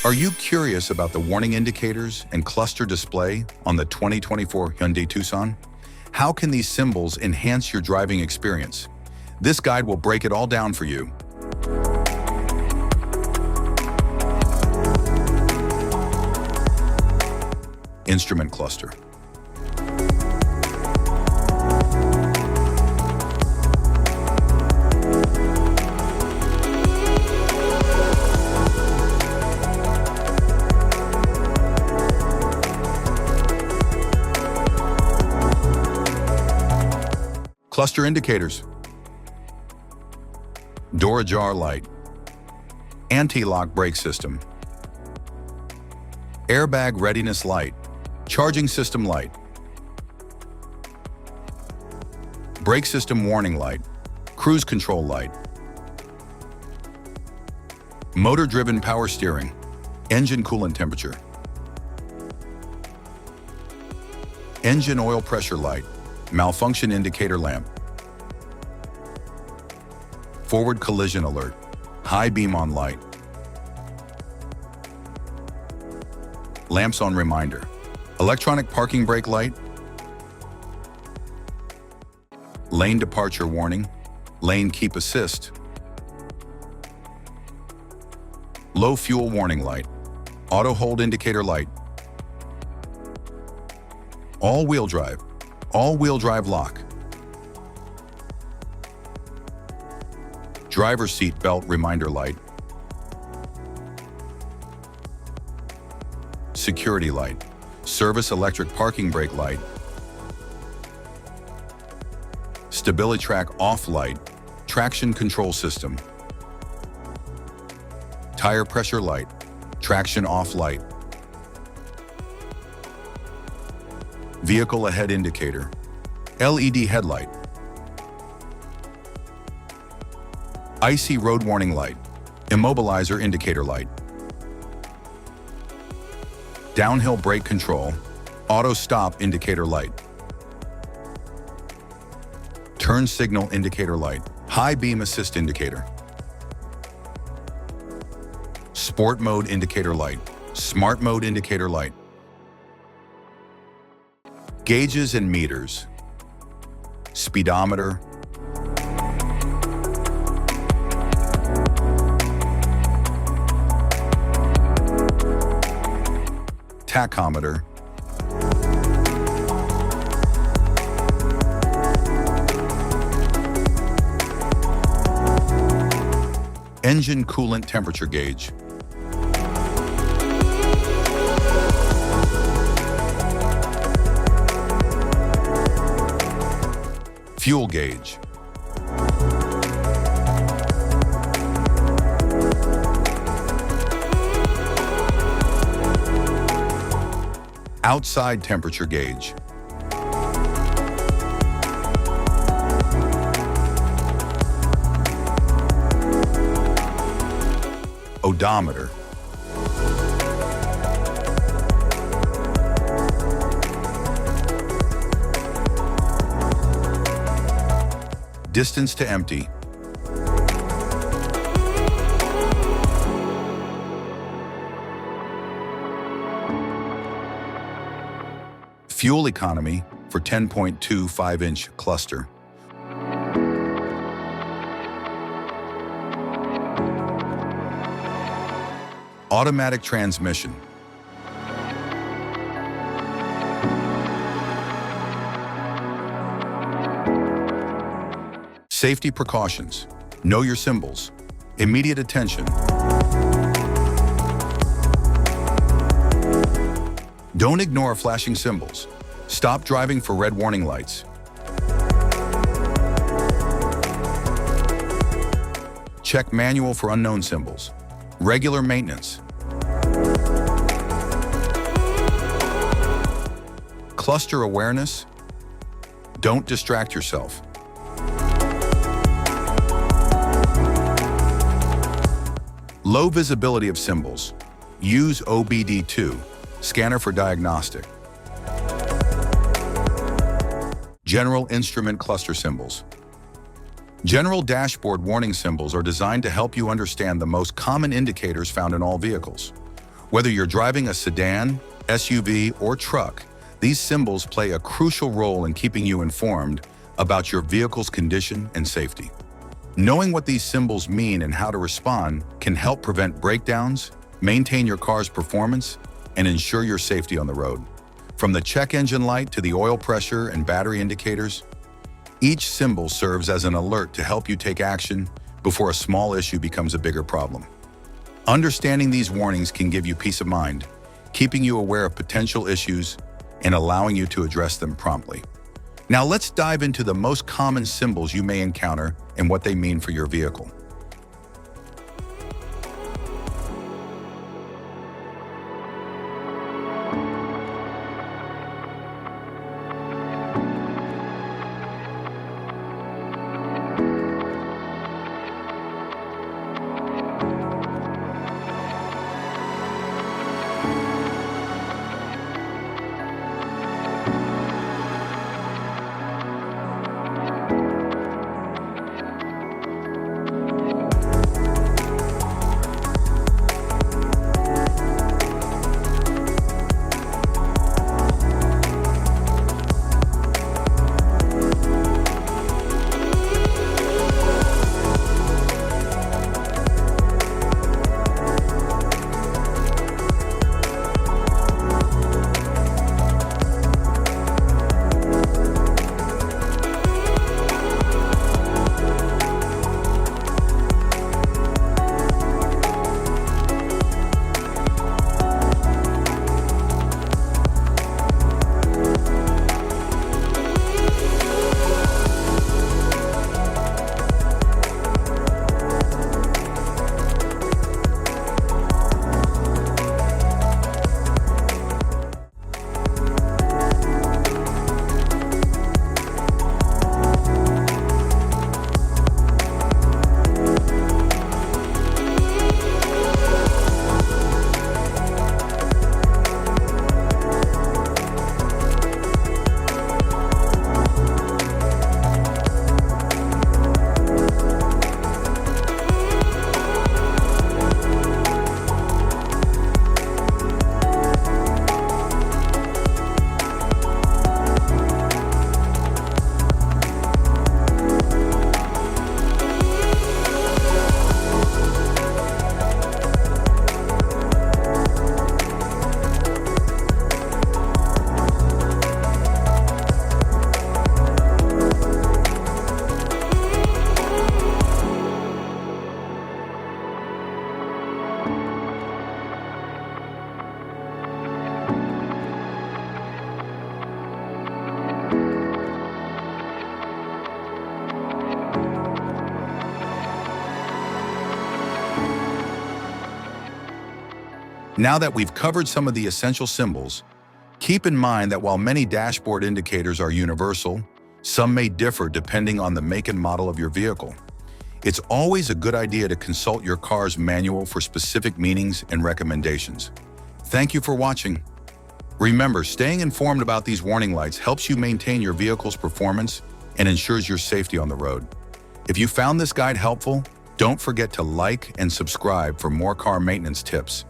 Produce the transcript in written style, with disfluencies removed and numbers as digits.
Are you curious about the warning indicators and cluster display on the 2024 Hyundai Tucson? How can these symbols enhance your driving experience? This guide will break it all down for you. Instrument cluster. Cluster indicators. Door ajar light. Anti-lock brake system. Airbag readiness light. Charging system light. Brake system warning light. Cruise control light. Motor-driven power steering. Engine coolant temperature. Engine oil pressure light. Malfunction indicator lamp. Forward collision alert. High beam on light. Lamps on reminder. Electronic parking brake light. Lane departure warning. Lane keep assist. Low fuel warning light. Auto hold indicator light. All-wheel drive. All-wheel drive lock. Driver seat belt reminder light. Security light. Service electric parking brake light. Stability track off light. Traction control system. Tire pressure light. Traction off light. Vehicle ahead indicator. LED headlight. Icy road warning light. Immobilizer indicator light. Downhill brake control. Auto stop indicator light. Turn signal indicator light. High beam assist indicator. Sport mode indicator light. Smart mode indicator light. Gauges and meters. Speedometer. Tachometer. Engine coolant temperature gauge. Fuel gauge. Outside temperature gauge. Odometer. Distance to empty. Fuel economy for 10.25-inch cluster. Automatic transmission. Safety precautions. Know your symbols. Immediate attention. Don't ignore flashing symbols. Stop driving for red warning lights. Check manual for unknown symbols. Regular maintenance. Cluster awareness. Don't distract yourself. Low visibility of symbols. Use OBD2, scanner for diagnostic. General instrument cluster symbols. General dashboard warning symbols are designed to help you understand the most common indicators found in all vehicles. Whether you're driving a sedan, SUV, or truck, these symbols play a crucial role in keeping you informed about your vehicle's condition and safety. Knowing what these symbols mean and how to respond can help prevent breakdowns, maintain your car's performance, and ensure your safety on the road. From the check engine light to the oil pressure and battery indicators, each symbol serves as an alert to help you take action before a small issue becomes a bigger problem. Understanding these warnings can give you peace of mind, keeping you aware of potential issues and allowing you to address them promptly. Now let's dive into the most common symbols you may encounter and what they mean for your vehicle. Now that we've covered some of the essential symbols, keep in mind that while many dashboard indicators are universal, some may differ depending on the make and model of your vehicle. It's always a good idea to consult your car's manual for specific meanings and recommendations. Thank you for watching. Remember, staying informed about these warning lights helps you maintain your vehicle's performance and ensures your safety on the road. If you found this guide helpful, don't forget to like and subscribe for more car maintenance tips.